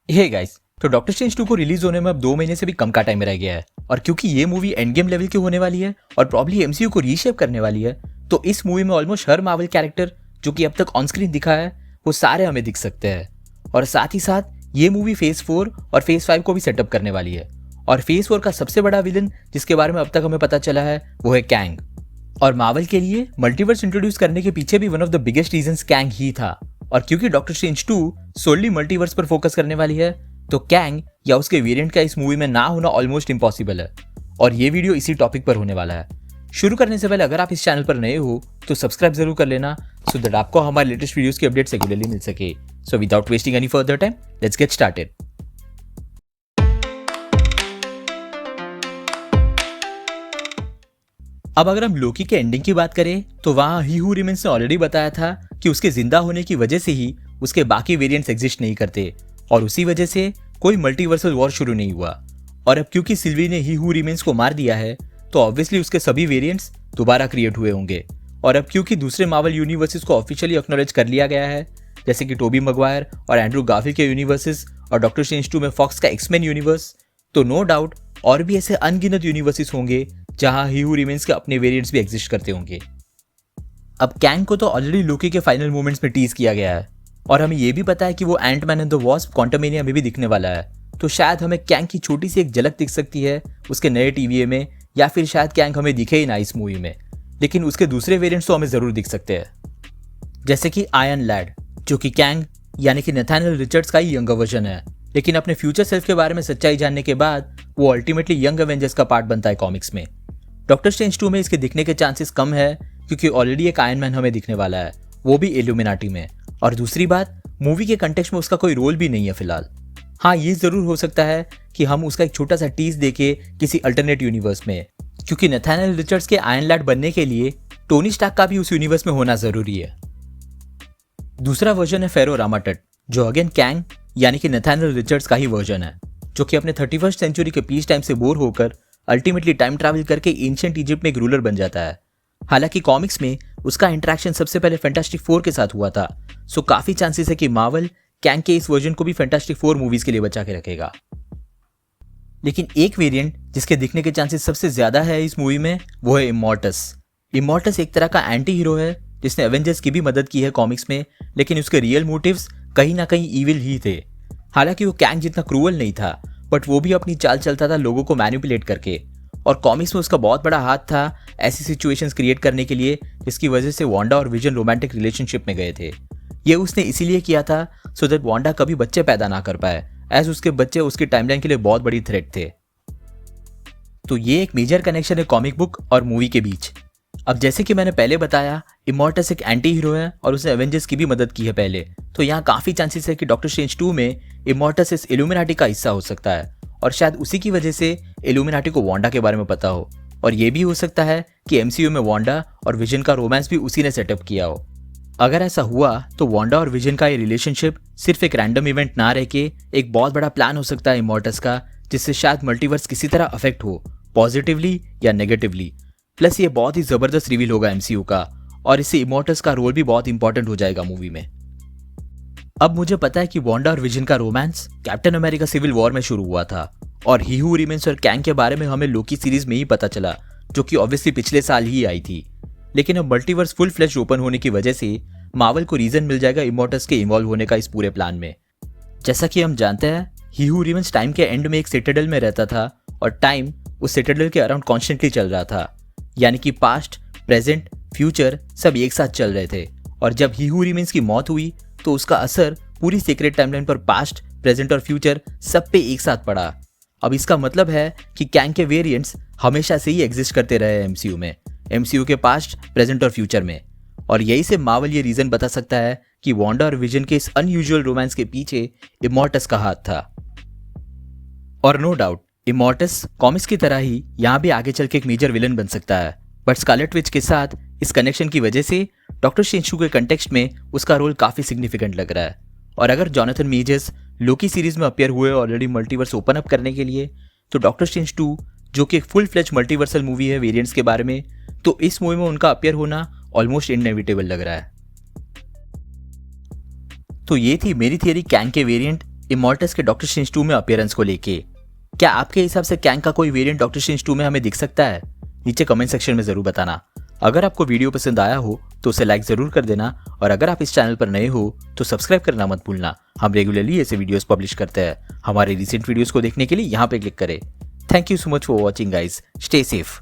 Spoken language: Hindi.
हे गाइस, तो डॉक्टर स्ट्रेंज 2 को रिलीज होने में अब 2 महीने से भी कम का टाइम रह गया है। और क्योंकि ये मूवी एंड गेम लेवल की होने वाली है और प्रॉब्ली एमसीयू को रीशेप करने वाली है, तो इस मूवी में ऑलमोस्ट हर मार्वल कैरेक्टर जो कि अब तक ऑन स्क्रीन दिखा है वो सारे हमें दिख सकते हैं। और साथ ही साथ ये मूवी फेज 4 और फेज 5 को भी सेटअप करने वाली है। और फेज 4 का सबसे बड़ा विलन जिसके बारे में अब तक हमें पता चला है वो है कैंग। और मार्वल के लिए मल्टीवर्स इंट्रोड्यूस करने के पीछे भी one of the biggest reasons Kang ही था। और क्योंकि डॉक्टर स्ट्रेंज 2 सोलली मल्टीवर्स पर फोकस करने वाली है, तो कैंग या उसके वेरिएंट का इस मूवी में ना होना ऑलमोस्ट इम्पॉसिबल है। और ये वीडियो इसी टॉपिक पर होने वाला है। शुरू करने से पहले अगर आप इस चैनल पर नए हो तो सब्सक्राइब जरूर कर लेना, सो दैट आपको हमारे लेटेस्ट वीडियोस की अपडेट्स रेगुलरली मिल सके। So without wasting any further time, let's get started. अब अगर हम लोकी के एंडिंग की बात करें तो वहां ही हू रिमेन्स ने ऑलरेडी बताया था कि उसके जिंदा होने की वजह से ही उसके बाकी वेरिएंट्स एग्जिस्ट नहीं करते और उसी वजह से कोई मल्टीवर्सल वॉर शुरू नहीं हुआ। और अब क्योंकि सिल्वी ने ही हू रिमेन्स को मार दिया है तो ऑब्वियसली उसके सभी वेरिएंट्स दोबारा क्रिएट हुए होंगे। और अब क्योंकि दूसरे मार्वल यूनिवर्सेस को ऑफिशियली एक्नॉलेज कर लिया गया है, जैसे कि टोबी मैगवायर और एंड्रू गारफील्ड के यूनिवर्सेस और डॉक्टर स्ट्रेंज 2 में फॉक्स का एक्समैन यूनिवर्स, तो नो डाउट और भी ऐसे अनगिनत यूनिवर्सेस होंगे जहां ही हू रिमेन्स के अपने वेरिएंट्स भी एग्जिस्ट करते होंगे। अब कैंग को तो ऑलरेडी लोकी के फाइनल मोमेंट्स में टीज किया गया है और हमें यह भी पता है कि वो Antman and the Wasp Quantumania में भी दिखने वाला है। तो शायद हमें कैंग की छोटी सी एक झलक दिख सकती है उसके नए टीवीए में, या फिर शायद कैंग हमें दिखे ही ना इस मूवी में, लेकिन उसके दूसरे वेरिएंट्स तो हमें जरूर दिख सकते हैं। जैसे कि आयरन लैड, जो कि कैंग यानी कि नथानियल रिचर्ड्स का ही यंगर वर्जन है, लेकिन अपने फ्यूचर सेल्फ के बारे में सच्चाई जानने के बाद वो अल्टीमेटली यंग एवेंजर्स का पार्ट बनता है कॉमिक्स में। डॉक्टर स्ट्रेंज 2 में इसके दिखने के चांसेस कम है क्योंकि ऑलरेडी एक आयरन मैन हमें दिखने वाला है, वो भी इल्यूमिनाटी में। और दूसरी बात, मूवी के कंटेक्स्ट में उसका कोई रोल भी नहीं है फिलहाल। हाँ, ये जरूर हो सकता है कि हम उसका एक छोटा सा टीज देखे किसी अल्टरनेट यूनिवर्स में, क्योंकि नथानियल रिचर्ड्स के आयरन लैड बनने के लिए टोनी स्टार्क का भी उस यूनिवर्स में होना जरूरी है। दूसरा वर्जन है फेरो रामाटट, जो अगेन कैंग यानी कि नथानियल रिचर्ड्स का ही वर्जन है, जो कि अपने 31st सेंचुरी के पीस टाइम से बोर होकर अल्टीमेटली टाइम ट्रैवल करके एंशिएंट इजिप्ट में एक रूलर बन जाता है। हालांकि कॉमिक्स में उसका इंटरेक्शन सबसे पहले फैंटास्टिक 4 के साथ हुआ था, सो काफी चांसेस है कि मार्वल कैंग के इस वर्जन को भी फैंटास्टिक 4 मूवीज के लिए बचा के रखेगा। लेकिन एक वेरिएंट जिसके दिखने के चांसेस सबसे ज्यादा है इस मूवी में वो है इमॉर्टस। इमॉर्टस एक तरह का एंटी हीरो है जिसने एवेंजर्स की भी मदद की है कॉमिक्स में, लेकिन उसके रियल मोटिव्स कहीं ना कहीं ईविल ही थे। हालांकि वो कैंग जितना क्रूअल नहीं था, बट वो भी अपनी चाल चलता था लोगों को मैनिपुलेट करके। और कॉमिक्स में उसका बहुत बड़ा हाथ था ऐसी सिचुएशंस क्रिएट करने के लिए जिसकी वजह से वांडा और विजन रोमांटिक रिलेशनशिप में गए थे। ये उसने इसीलिए किया था सो दैट वांडा कभी बच्चे पैदा ना कर पाए, एज उसके बच्चे उसकी टाइमलाइन के लिए बहुत बड़ी थ्रेट थे। तो ये एक मेजर कनेक्शन है कॉमिक बुक और मूवी के बीच। अब जैसे कि मैंने पहले बताया, इमॉर्टस एक एंटी हीरो है और उसने एवेंजर्स की भी मदद की है पहले, तो यहाँ काफी चांसेस है कि डॉक्टर स्ट्रेंज 2 में इमॉर्टस इस इल्यूमिनाटी का हिस्सा हो सकता है और शायद उसी की वजह से इल्यूमिनाटी को वांडा के बारे में पता हो। और ये भी हो सकता है कि एमसीयू में वांडा और विजन का रोमांस भी उसी ने सेटअप किया हो। अगर ऐसा हुआ तो वांडा और विजन का ये रिलेशनशिप सिर्फ एक रैंडम इवेंट ना रह के एक बहुत बड़ा प्लान हो सकता है इमॉर्टस का, जिससे शायद मल्टीवर्स किसी तरह अफेक्ट हो, पॉजिटिवली या नेगेटिवली। प्लस ये बहुत ही जबरदस्त रिवील होगा एमसीयू का और इससे इमॉर्टस का रोल भी बहुत इंपॉर्टेंट हो जाएगा मूवी में। अब मुझे पता है कि वांडा और विजन का romance Captain America Civil War में शुरू हुआ था और ही हू रिमेन्स और कैंग के बारे में हमें लोकी सीरीज में ही पता चला, जो कि ऑब्वियसली पिछले साल ही आई थी। लेकिन अब मल्टीवर्स फुल फ्लैश ओपन होने की वजह से मार्वल को रीजन मिल जाएगा इमॉर्टस के इन्वॉल्व होने का इस पूरे प्लान में। जैसा कि हम जानते हैं, ही हू रिमेन्स टाइम के एंड में एक सिटाडेल में रहता था और टाइम उस सिटाडेल के अराउंड कॉन्स्टेंटली चल रहा था, यानी कि पास्ट, प्रेजेंट, फ्यूचर सब एक साथ चल रहे थे। और जब ही हू रिमेन्स की मौत हुई तो उसका असर पूरी सीक्रेट टाइमलाइन पर पास्ट, प्रेजेंट और फ्यूचर सब पे एक साथ पड़ा। अब इसका मतलब है कि कैंग के वेरिएंट्स हमेशा से ही एग्जिस्ट करते रहे एमसीयू में, एमसीयू के पास्ट, प्रेजेंट और फ्यूचर में। और यही से मार्वल ये रीजन बता सकता है कि वांडा और विजन के इस अनयूजुअल रोमांस के पीछे इमॉर्टस का हाथ था। और नो डाउट इमॉर्टस कॉमिक्स की तरह ही यहाँ भी आगे चल के एक मेजर विलन बन सकता है, बट स्कारलेट विच के साथ इस कनेक्शन की वजह से डॉक्टर स्ट्रेंज 2 के कंटेक्स्ट में उसका रोल काफी सिग्निफिकेंट लग रहा है। और अगर जोनाथन मेजर्स लोकी सीरीज में अपीयर हुए ऑलरेडी मल्टीवर्स ओपन अप करने के लिए, तो डॉक्टर स्ट्रेंज 2 जो कि एक फुल फ्लेज मल्टीवर्सल मूवी है वेरिएंट्स के बारे में, तो इस मूवी में उनका अपीयर होना ऑलमोस्ट इनएविटेबल लग रहा है। तो ये थी मेरी थियरी कैंग के वेरिएंट इमॉर्टस के डॉक्टर स्ट्रेंज 2 में अपीयरेंस को लेके। क्या आपके हिसाब से कैंग का कोई वेरिएंट डॉक्टर स्ट्रेंज 2 में हमें दिख सकता है? नीचे कमेंट सेक्शन में जरूर बताना। अगर आपको वीडियो पसंद आया हो तो उसे लाइक जरूर कर देना, और अगर आप इस चैनल पर नए हो तो सब्सक्राइब करना मत भूलना। हम रेगुलरली ऐसे वीडियोस पब्लिश करते हैं। हमारे रिसेंट वीडियोस को देखने के लिए यहाँ पे क्लिक करें। Thank you so much for watching guys. Stay safe.